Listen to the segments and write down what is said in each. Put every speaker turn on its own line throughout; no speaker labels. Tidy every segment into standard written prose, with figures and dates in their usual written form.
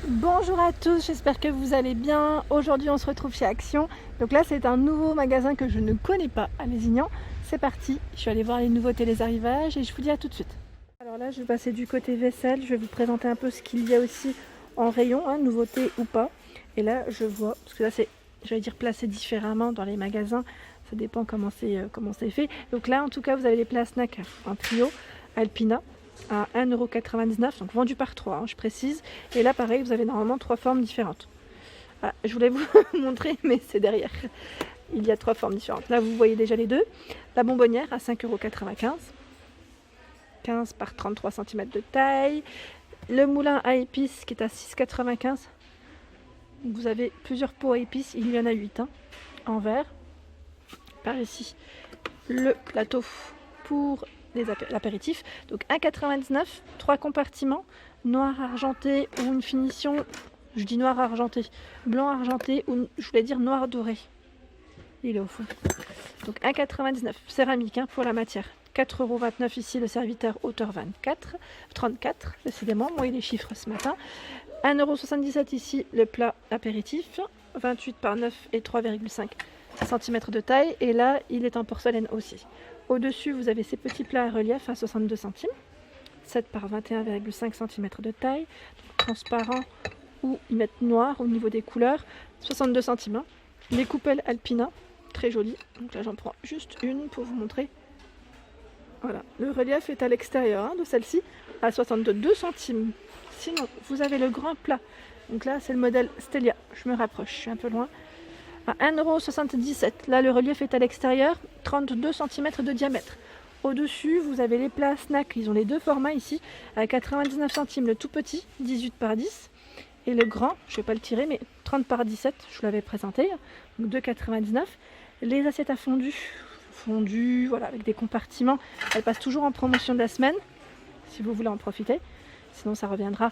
Bonjour à tous, j'espère que vous allez bien. Aujourd'hui on se retrouve chez Action. Donc là c'est un nouveau magasin que je ne connais pas à Lézignan. C'est parti, je suis allée voir les nouveautés, les arrivages et je vous dis à tout de suite. Alors là je vais passer du côté vaisselle, je vais vous présenter un peu ce qu'il y a aussi en rayon, nouveautés ou pas. Et là je vois, parce que là c'est, j'allais dire placé différemment dans les magasins, ça dépend comment c'est fait. Donc là en tout cas vous avez les plats snacks en trio, Alpina à 1,99€, donc vendu par 3, je précise. Et là pareil, vous avez normalement 3 formes différentes. Ah, je voulais vous montrer, mais c'est derrière. Il y a 3 formes différentes. Là vous voyez déjà les deux. La bonbonnière à 5,95€, 15 par 33 cm de taille. Le moulin à épices qui est à 6,95€. Vous avez plusieurs pots à épices, il y en a 8 en verre. Par ici, le plateau pour l'apéritif, donc 1,99€, 3 compartiments, noir argenté ou une finition, je dis noir argenté, blanc argenté ou je voulais dire noir doré, il est au fond. Donc 1,99€, céramique pour la matière, 4,29€ ici le serviteur hauteur 34, décidément, moi il est chiffres ce matin, 1,77€ ici le plat apéritif, 28 par 9 et 3,5 cm de taille, et là il est en porcelaine aussi. Au-dessus, vous avez ces petits plats à relief à 62 centimes, 7 par 21,5 cm de taille, transparent ou ils mettent noir au niveau des couleurs, 62 centimes. Les coupelles Alpina, très jolies. Donc là, j'en prends juste une pour vous montrer. Voilà, le relief est à l'extérieur de celle-ci à 62 centimes. Sinon, vous avez le grand plat. Donc là, c'est le modèle Stelia. Je me rapproche, je suis un peu loin. À 1,77€. Là, le relief est à l'extérieur, 32 cm de diamètre. Au-dessus, vous avez les plats snacks. Ils ont les deux formats ici, à 99 centimes. Le tout petit, 18 par 10. Et le grand, je ne vais pas le tirer, mais 30 par 17, je vous l'avais présenté. Donc 2,99€. Les assiettes à fondu, voilà, avec des compartiments. Elles passent toujours en promotion de la semaine, si vous voulez en profiter. Sinon, ça reviendra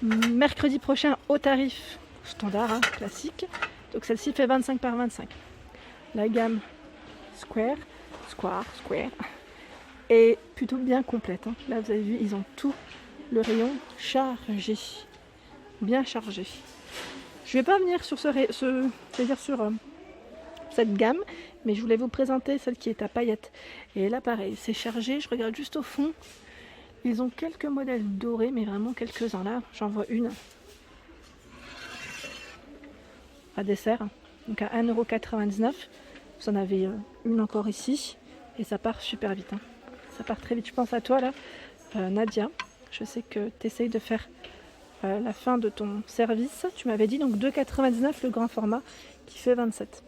mercredi prochain au tarif standard, classique. Donc celle-ci fait 25 par 25. La gamme Square est plutôt bien complète. Là vous avez vu, ils ont tout le rayon chargé. Bien chargé. Je ne vais pas venir sur cette gamme, mais je voulais vous présenter celle qui est à paillettes. Et là pareil, c'est chargé, je regarde juste au fond. Ils ont quelques modèles dorés, mais vraiment quelques-uns là. J'en vois une. À dessert, donc à 1,99€. Vous en avez une encore ici et ça part super vite. Ça part très vite. Je pense à toi là, Nadia. Je sais que tu essayes de faire la fin de ton service. Tu m'avais dit donc 2,99€ le grand format qui fait 27.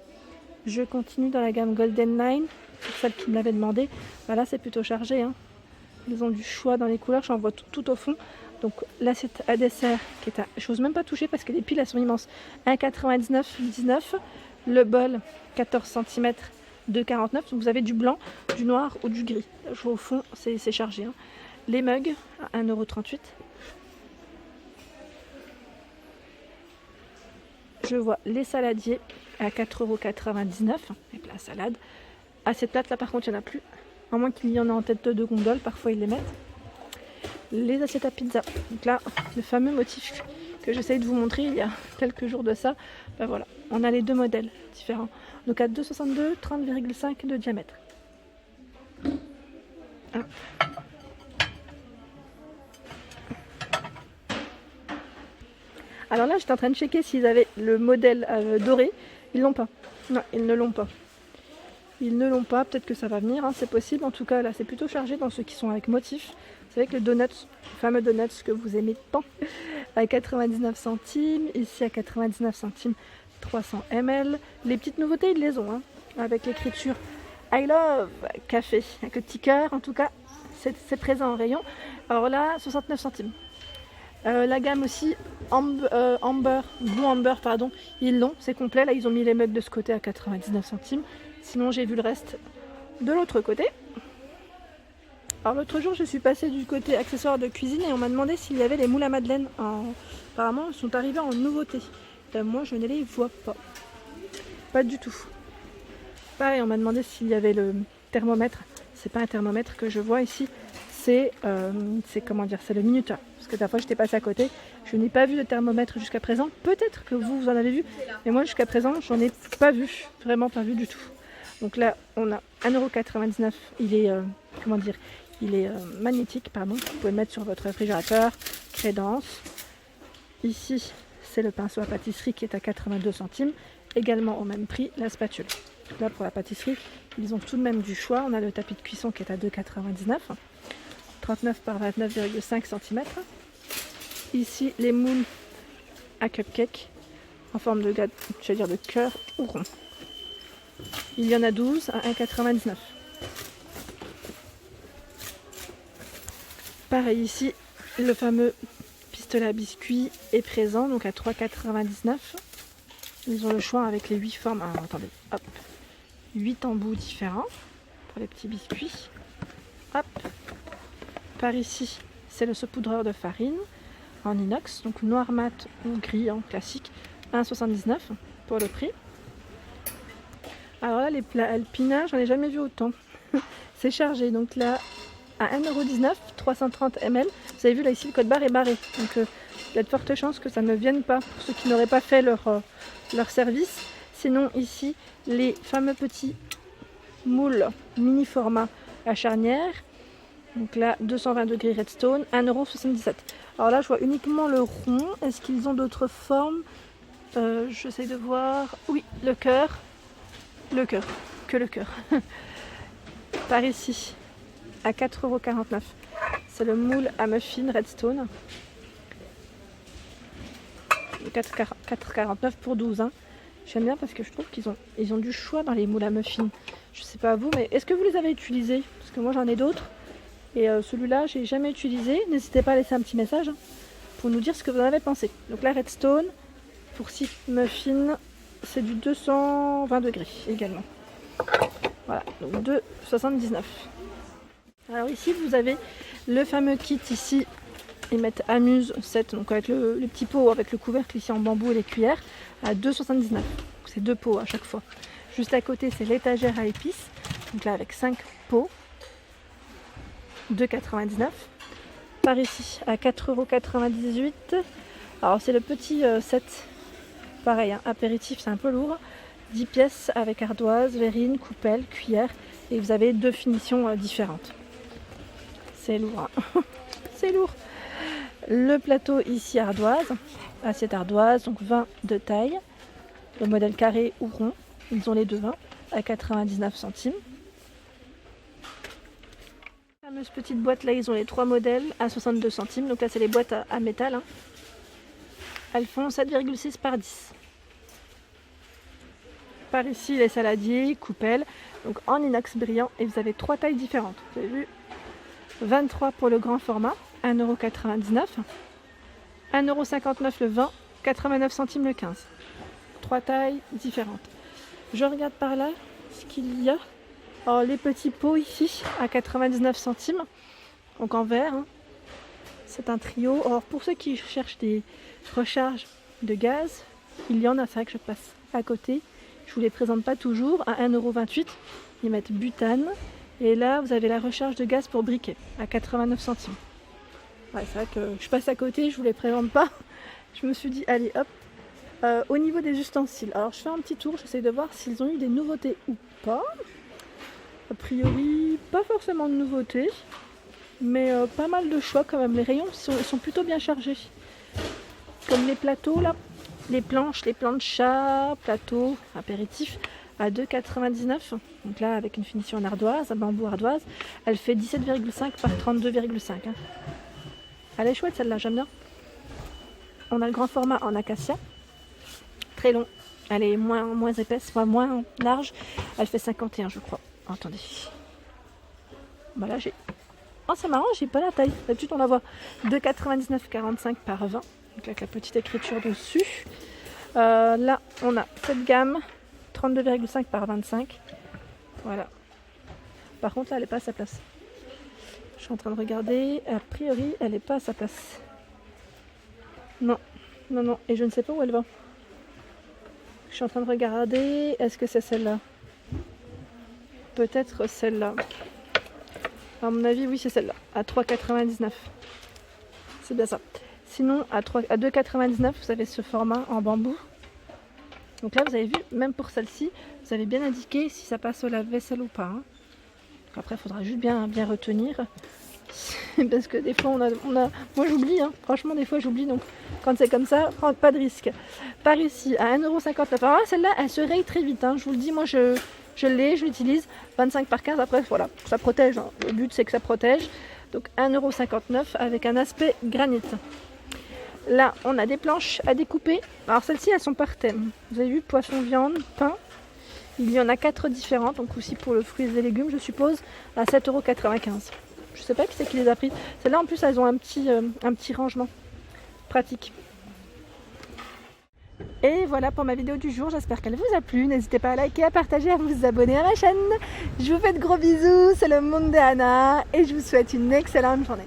Je continue dans la gamme Golden Line, pour celle qui me l'avait demandé. Là c'est plutôt chargé. Ils ont du choix dans les couleurs, j'en vois tout au fond. Donc l'assiette à dessert qui est à... Je n'ose même pas toucher parce que les piles elles sont immenses. 1,99€, 19. Le bol, 14 cm, 2,49€. Donc vous avez du blanc, du noir ou du gris. Je vois au fond, c'est chargé. Les mugs à 1,38€. Je vois les saladiers à 4,99€. Les plats salade. Assiette plate, là par contre il n'y en a plus. À moins qu'il y en ait en tête de gondole, parfois ils les mettent. Les assiettes à pizza. Donc là, le fameux motif que j'essaye de vous montrer il y a quelques jours de ça. Voilà, on a les deux modèles différents. Donc à 2,62, 30,5 de diamètre. Hop. Alors là, j'étais en train de checker s'ils avaient le modèle doré. Ils l'ont pas. Non, ils ne l'ont pas. Ils ne l'ont pas, peut-être que ça va venir, c'est possible. En tout cas, là, c'est plutôt chargé dans ceux qui sont avec motif. Vous savez que le donut, le fameux donut que vous aimez tant, à 99 centimes. Ici, à 99 centimes, 300 ml. Les petites nouveautés, ils les ont, avec l'écriture I love café, avec le petit cœur. En tout cas, c'est présent en rayon. Alors là, 69 centimes. La gamme aussi, Blue Amber, pardon, ils l'ont, c'est complet. Là, ils ont mis les mugs de ce côté à 99 centimes. Sinon, j'ai vu le reste de l'autre côté. Alors l'autre jour, je suis passée du côté accessoires de cuisine et on m'a demandé s'il y avait les moules à madeleine. Apparemment, ils sont arrivés en nouveauté. Moi, je ne les vois pas. Pas du tout. Pareil, on m'a demandé s'il y avait le thermomètre. C'est pas un thermomètre que je vois ici. c'est comment dire, c'est le minuteur. Parce que la fois j'étais passée à côté, je n'ai pas vu de thermomètre jusqu'à présent. Peut-être que vous en avez vu, mais moi jusqu'à présent j'en ai pas vu, vraiment pas vu du tout. Donc là on a 1,99 €, il est comment dire, il est magnétique, pardon. Vous pouvez le mettre sur votre réfrigérateur, crédence. Ici c'est le pinceau à pâtisserie qui est à 82 centimes, également au même prix la spatule. Là pour la pâtisserie, ils ont tout de même du choix. On a le tapis de cuisson qui est à 2,99 €, 39 par 29,5 cm. Ici les moules à cupcake en forme de gâteau, je vais dire de cœur ou rond. Il y en a 12 à 1,99 €. Pareil ici, le fameux pistolet à biscuits est présent, donc à 3,99 €. Ils ont le choix avec les 8 formes. Alors attendez, hop, 8 embouts différents pour les petits biscuits. Hop. Par ici, c'est le saupoudreur de farine en inox, donc noir mat ou gris en classique, 1,79 € pour le prix. Alors là, les plats alpina, j'en ai jamais vu autant. C'est chargé, donc là, à 1,19 €, 330 ml. Vous avez vu là ici, le code barre est barré, donc il y a de fortes chances que ça ne vienne pas pour ceux qui n'auraient pas fait leur service. Sinon ici, les fameux petits moules mini format à charnière. Donc là, 220 degrés Redstone, 1,77 €. Alors là, je vois uniquement le rond. Est-ce qu'ils ont d'autres formes? J'essaie de voir. Oui, le cœur. Le cœur. Que le cœur. Par ici, à 4,49 €. C'est le moule à muffin Redstone. 4,49 € pour 12. Hein. J'aime bien parce que je trouve qu'ils ont du choix dans les moules à muffin. Je sais pas vous, mais est-ce que vous les avez utilisés? Parce que moi j'en ai d'autres. Et celui-là, j'ai jamais utilisé. N'hésitez pas à laisser un petit message pour nous dire ce que vous en avez pensé. Donc la Redstone, pour 6 muffins, c'est du 220 degrés également. Voilà, donc 2,79 €. Alors ici, vous avez le fameux kit ici. Ils mettent Amuse 7, donc avec le petit pot avec le couvercle ici en bambou et les cuillères, à 2,79 €. C'est 2 pots à chaque fois. Juste à côté, c'est l'étagère à épices. Donc là, avec 5 pots. 2,99 €. Par ici à 4,98 €. Alors c'est le petit set, pareil, hein, apéritif, c'est un peu lourd. 10 pièces avec ardoise, verrine, coupelle, cuillère. Et vous avez 2 finitions différentes. C'est lourd, hein. C'est lourd. Le plateau ici ardoise, assiette ardoise, donc 20 de taille. Le modèle carré ou rond, ils ont les deux 20 à 99 centimes. La fameuse petite boîte là, ils ont les 3 modèles à 62 centimes. Donc là, c'est les boîtes à métal. Hein. Elles font 7,6 par 10. Par ici, les saladiers, coupelles, donc en inox brillant. Et vous avez 3 tailles différentes. Vous avez vu, 23 pour le grand format, 1,99 €. 1,59 € le 20, 89 centimes le 15. 3 tailles différentes. Je regarde par là ce qu'il y a. Alors les petits pots ici à 99 centimes, donc en verre. Hein. C'est un trio. Alors pour ceux qui cherchent des recharges de gaz, il y en a, c'est vrai que je passe à côté. Je vous les présente pas toujours. À 1,28 €, ils mettent butane. Et là, vous avez la recharge de gaz pour briquet à 89 centimes. Ouais, c'est vrai que je passe à côté, je vous les présente pas. Je me suis dit, allez hop. Au niveau des ustensiles, alors je fais un petit tour, j'essaie de voir s'ils ont eu des nouveautés ou pas. A priori, pas forcément de nouveautés, mais pas mal de choix quand même. Les rayons sont plutôt bien chargés. Comme les plateaux là, les planches, plateaux, apéritifs à 2,99 €. Donc là, avec une finition en ardoise, un bambou ardoise, elle fait 17,5 par 32,5. Hein. Elle est chouette celle-là, j'aime bien. On a le grand format en acacia, très long. Elle est moins épaisse, moins large. Elle fait 51, je crois. Attendez. Bah là j'ai. Oh c'est marrant, j'ai pas la taille. D'habitude on la voit 2,99 45 par 20. Donc avec la petite écriture dessus. Là on a cette gamme 32,5 par 25. Voilà. Par contre là elle n'est pas à sa place. Je suis en train de regarder. A priori elle n'est pas à sa place. Non. Et je ne sais pas où elle va. Je suis en train de regarder. Est-ce que c'est celle-là? Peut-être celle-là. À mon avis, oui, c'est celle-là, à 3,99. C'est bien ça. Sinon, à 2,99, vous avez ce format en bambou. Donc là, vous avez vu, même pour celle-ci, vous avez bien indiqué si ça passe au lave-vaisselle ou pas. Hein. Après, il faudra juste bien retenir. Parce que des fois, moi j'oublie, hein. Franchement, des fois j'oublie. Donc, quand c'est comme ça, pas de risque. Par ici, à 1,59 €. Alors, celle-là, elle se raye très vite. Hein. Je vous le dis, moi je l'ai, je l'utilise. 25 par 15. Après, voilà, ça protège. Hein. Le but, c'est que ça protège. Donc, 1,59 € avec un aspect granit. Là, on a des planches à découper. Alors, celles-ci, elles sont par thème. Vous avez vu, poisson, viande, pain. Il y en a 4 différentes. Donc, aussi pour le fruits et légumes, je suppose, à 7,95 €. Je sais pas qui c'est qui les a pris. Celles-là, en plus, elles ont un petit rangement pratique. Et voilà pour ma vidéo du jour. J'espère qu'elle vous a plu. N'hésitez pas à liker, à partager, à vous abonner à ma chaîne. Je vous fais de gros bisous. C'est le monde d'Anna et je vous souhaite une excellente journée.